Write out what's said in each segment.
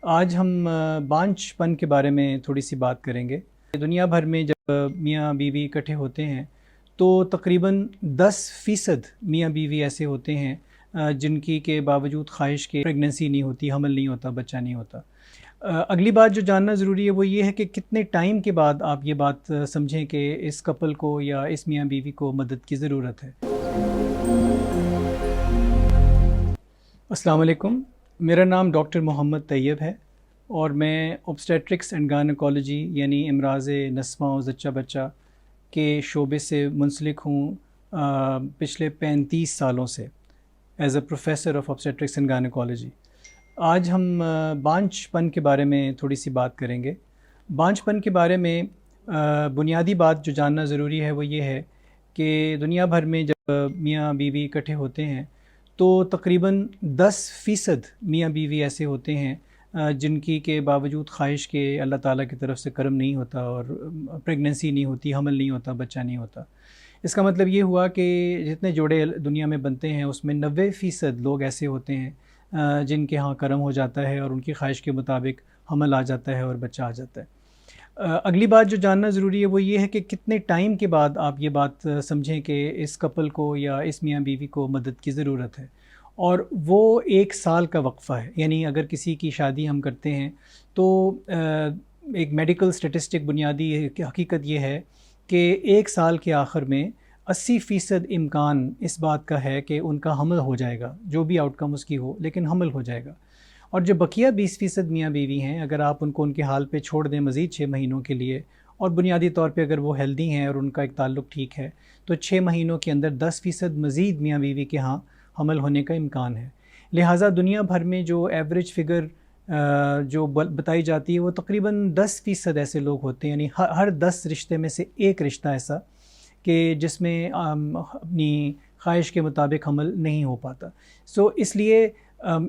आज हम बांझपन के बारे में थोड़ी सी बात करेंगे। दुनिया भर में जब मियाँ बीवी इकट्ठे होते हैं तो तकरीबन 10% मियाँ बीवी ऐसे होते हैं जिनकी के बावजूद ख्वाहिश के प्रेगनेंसी नहीं होती, हमल नहीं होता, बच्चा नहीं होता। अगली बात जो जानना ज़रूरी है वो ये है कि कितने टाइम के बाद आप ये बात समझें कि इस कपल को या इस मियाँ बीवी को मदद की ज़रूरत है। अस्सलाम वालेकुम। मेरा नाम डॉक्टर मोहम्मद तैयब है और मैं ऑब्स्टेट्रिक्स एंड गायनेकोलॉजी यानी इमराज़ नस्वां और ज़च्चा बच्चा के शोबे से मुंसलिक हूँ पिछले 35 सालों से as a professor of obstetrics and gynaecology. आज हम बांझपन के बारे में थोड़ी सी बात करेंगे। बांझपन के बारे में बुनियादी बात जो जानना ज़रूरी है वो ये है कि दुनिया भर में जब मियाँ बीवी इकट्ठे होते हैं तो तकरीबन 10% मियाँ बीवी ऐसे होते हैं जिनकी के बावजूद ख्वाहिश के अल्लाह ताला की तरफ से करम नहीं होता और प्रेगनेंसी नहीं होती, हमल नहीं होता, बच्चा नहीं होता। इसका मतलब ये हुआ कि जितने जोड़े दुनिया में बनते हैं उसमें 90% लोग ऐसे होते हैं जिनके यहाँ करम हो जाता है और उनकी ख्वाहिश के मुताबिक हमल आ जाता है और बच्चा आ जाता है। अगली बात जो जानना ज़रूरी है वो ये है कि कितने टाइम के बाद आप ये बात समझें कि इस कपल को या इस मियाँ बीवी को मदद की ज़रूरत है, और वो 1 साल का वक्फ़ा है। यानी अगर किसी की शादी हम करते हैं तो एक मेडिकल स्टेटिस्टिक बुनियादी हकीकत ये है कि 1 साल के आखिर में 80% इम्कान इस बात का है कि उनका हमल हो जाएगा, जो भी आउटकम उसकी हो, लेकिन हमल हो जाएगा। और जो बकिया 20% मियाँ बीवी हैं, अगर आप उनको उनके हाल पे छोड़ दें मज़ीद 6 महीनों के लिए, और बुनियादी तौर पे अगर वो हेल्दी हैं और उनका एक ताल्लुक़ ठीक है, तो 6 महीनों के अंदर 10% मज़ीद मियाँ बीवी के यहाँ हमल होने का इम्कान है। लिहाजा दुनिया भर में जो एवरेज फ़िगर जो बताई जाती है वो तकरीबन 10% ऐसे लोग होते हैं, यानी हर 10 रिश्ते में से एक रिश्ता ऐसा कि जिसमें अपनी ख्वाहिश के मुताबिक हमल नहीं हो पाता। सो इसलिए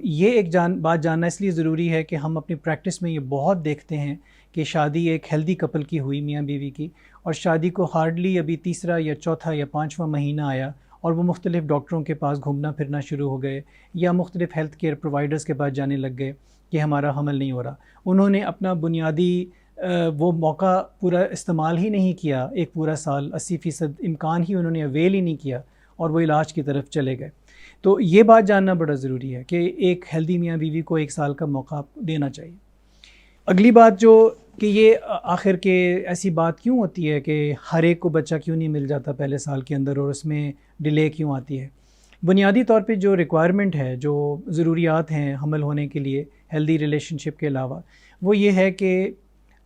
ये एक बात जानना इसलिए ज़रूरी है कि हम अपनी प्रैक्टिस में ये बहुत देखते हैं कि शादी एक हेल्दी कपल की हुई मियाँ बीवी की, और शादी को हार्डली अभी तीसरा या चौथा या 5वां महीना आया और वो मुख्तलिफ़ डॉक्टरों के पास घूमना फिरना शुरू हो गए या मुख्तलिफ़ हेल्थ केयर प्रोवाइडर्स के पास जाने लग गए कि हमारा हमल नहीं हो रहा। उन्होंने अपना बुनियादी वो मौका पूरा इस्तेमाल ही नहीं किया। एक पूरा साल 80% इम्कान ही उन्होंने अवेल ही नहीं किया और वो इलाज की तरफ चले गए। तो ये बात जानना बड़ा ज़रूरी है कि एक हेल्दी मियाँ बीवी को 1 साल का मौका देना चाहिए। अगली बात जो कि ये आखिर के ऐसी बात क्यों होती है कि हर एक को बच्चा क्यों नहीं मिल जाता पहले साल के अंदर और उसमें डिले क्यों आती है? बुनियादी तौर पे जो रिक्वायरमेंट है, जो ज़रूरियात हैं हमल होने के लिए हेल्दी रिलेशनशिप के अलावा, वो ये है कि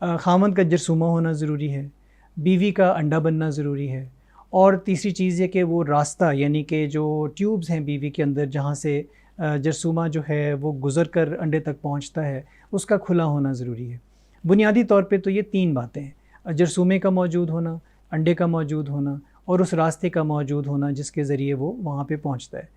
ख़ावंद का जरसूमा होना ज़रूरी है, बीवी का अंडा बनना ज़रूरी है, और तीसरी चीज़ ये कि वो रास्ता यानी कि जो ट्यूब्स हैं बीवी के अंदर जहाँ से जरसूमा जो है वो गुज़र कर अंडे तक पहुँचता है, उसका खुला होना ज़रूरी है। बुनियादी तौर पे तो ये 3 बातें हैं, जरसूमे का मौजूद होना, अंडे का मौजूद होना और उस रास्ते का मौजूद होना जिसके ज़रिए वो वहाँ पे पहुँचता है।